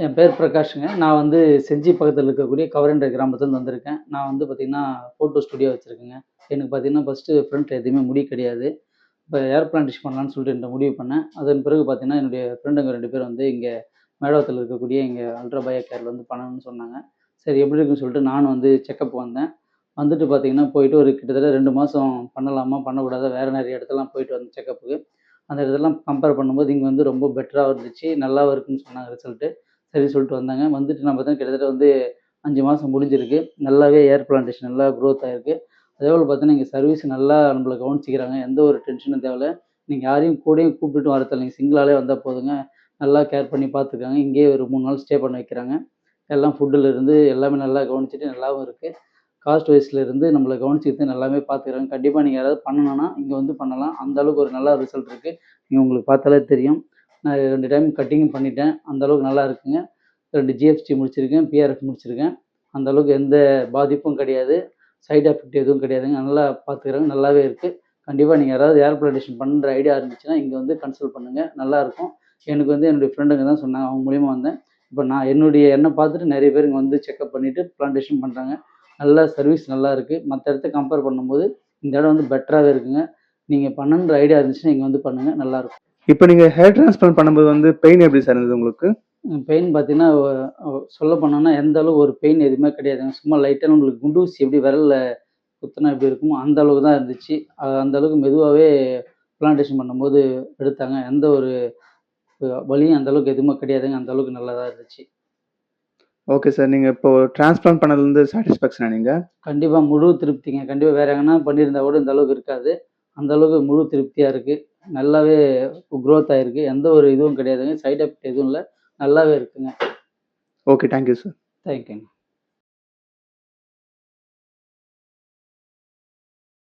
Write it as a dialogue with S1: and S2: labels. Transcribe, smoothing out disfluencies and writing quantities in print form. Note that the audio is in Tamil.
S1: என் பேர் பிரகாஷுங்க. நான் வந்து செஞ்சி பக்கத்துல இருக்கக்கூடிய கவரண்ட கிராமத்துலருந்து வந்திருக்கேன். நான் வந்து பார்த்தீங்கன்னா, ஃபோட்டோ ஸ்டுடியோ வச்சிருக்கேங்க. எனக்கு பார்த்தீங்கன்னா, ஃபர்ஸ்ட்டு ஃப்ரண்ட்ல எதுவுமே முடி கிடையாது. இப்ப ஏர் பிளான்டேஷன் பண்ணலான்னு சொல்லிட்டு இந்த முடிவு பண்ணேன். அதன் பிறகு பார்த்தீங்கன்னா, என்னுடைய ஃப்ரெண்டுங்க 2 பேர் வந்து இங்க மேடவாக்கத்துல இருக்கக்கூடிய எங்க அல்ட்ரா பயோ கேர்ல வந்து பண்ணணும்னு சொன்னாங்க. சரி எப்படி இருக்குன்னு சொல்லிட்டு நானும் வந்து செக்கப் வந்தேன். வந்துட்டு பார்த்தீங்கன்னா, போயிட்டு ஒரு கிட்டத்தட்ட 2 மாசம் பண்ணலாமா? பண்ணக்கூடாதா? வேற நெறைய இடத்துலலாம் போயிட்டு வந்தேன் செக்கப்புக்கு. அந்த இடத்துலலாம் கம்பேர் பண்ணும்போது இங்க வந்து ரொம்ப பெட்டரா இருந்துச்சு. நல்லாவும் இருக்குன்னு சொன்னாங்க ரிசல்ட்டு. சரின்னு சொல்லிட்டு வந்தாங்க. வந்துட்டு நான் பார்த்தீங்கன்னா, கிட்டத்தட்ட வந்து 5 மாசம் முடிஞ்சிருக்கு. நல்லாவே ஏர் பிளான்டேஷன் நல்லா குரோத் ஆயிருக்கு. அதேபோல பார்த்தீங்கன்னா, இங்க சர்வீஸ் நல்லா நம்மள கவனிச்சுக்கிறாங்க. எந்த ஒரு டென்ஷனும் தேவையில்ல. நீங்க யாரையும் கூடயும் கூப்பிட்டுட்டு வர தேவையில்ல. நீங்க சிங்கிளாவே வந்தா போதுங்க. நல்லா கேர் பண்ணி பார்த்துக்கிறாங்க. இங்கேயே ஒரு 3 நாள் ஸ்டே பண்ண வைக்கிறாங்க. எல்லாம் ஃபுட்டுல இருந்து எல்லாமே நல்லா கவனிச்சுட்டு நல்லாவும் இருக்கு. காஸ்ட் வைஸ்ல இருந்து நம்மள கவனிச்சுக்கிட்டு நல்லாவே பார்த்துக்கிறாங்க. கண்டிப்பா நீங்க யாராவது பண்ணணும்னா, இங்க வந்து பண்ணலாம். அந்த அளவுக்கு ஒரு நல்ல ரிசல்ட் இருக்கு. நீங்க உங்களுக்கு பார்த்தாலே தெரியும். நான் 2 டைம் கட்டிங்கும் பண்ணிட்டேன். அந்த அளவுக்கு நல்லா இருக்குங்க. 2 ஜிஎஃப்டி முடிச்சிருக்கேன். பிஆர்எஃப் முடிச்சிருக்கேன். அந்த அளவுக்கு எந்த பாதிப்பும் கிடையாது. சைட் எஃபெக்ட் எதுவும் கிடையாதுங்க. நல்லா பார்த்துக்கிறாங்க. நல்லாவே இருக்கு. கண்டிப்பா நீங்க யாராவது ஏர் பிளான்டேஷன் பண்ற ஐடியா இருந்துச்சுன்னா, இங்க வந்து கன்சல்ட் பண்ணுங்க. நல்லாருக்கும். எனக்கு வந்து என்னுடைய ஃப்ரெண்டுங்க தான் சொன்னாங்க. அவங்க மூலியமா வந்தேன். இப்ப நான் என்ன பார்த்துட்டு நெறைய பேர் இங்க வந்து செக்கப் பண்ணிட்டு பிளான்டேஷன் பண்றாங்க. நல்லா சர்வீஸ் நல்லா இருக்கு. மத்த இடத்த கம்பேர் பண்ணும்போது, இந்த இடம் வந்து பெட்டராவே இருக்குங்க. நீங்க பண்ணணுன்ற ஐடியா இருந்துச்சுன்னா, இங்க வந்து பண்ணுங்க. நல்லாருக்கும்.
S2: இப்ப நீங்க ஹேர் டிரான்ஸ்பிளான்ட் பண்ணும்போது வந்து பெயின் எப்படி சார் இருந்தது உங்களுக்கு?
S1: பெயின் பார்த்தீங்கன்னா, சொல்ல போனோம்னா, எந்த அளவு ஒரு பெயின் எதுவுமே கிடையாதுங்க. சும்மா லைட்டா நம்மளுக்கு குண்டூசி எப்படி விரல்ல குத்துனா எப்படி இருக்குமோ, அந்த அளவுக்கு தான் இருந்துச்சு. அந்த அளவுக்கு மெதுவாவே பிளான்டேஷன் பண்ணும்போது எடுத்தாங்க. எந்த ஒரு வலியும் அந்த அளவுக்கு எதுவுமே கிடையாதுங்க. அந்த அளவுக்கு நல்லா தான் இருந்துச்சு.
S2: Okay sir. நீங்க இப்போ டிரான்ஸ்பிளான்ட் பண்ணதுலருந்து சாட்டிஸ்ஃபேக்ஷனா நீங்க?
S1: கண்டிப்பா முழு திருப்திங்க. கண்டிப்பா வேற எங்கனா பண்ணியிருந்தா கூட இந்த அளவுக்கு இருக்காது. அந்த அளவுக்கு முழு திருப்தியா இருக்கு. நல்லாவே குரோத் ஆயிருக்கு. எந்த ஒரு இதுவும் கிடையாதுங்க. சைட் எஃபெக்ட் எதுவும் இல்ல. நல்லாவே இருக்குங்க.
S2: ஓகே. Thank you sir.
S1: தேங்க்யூங்க.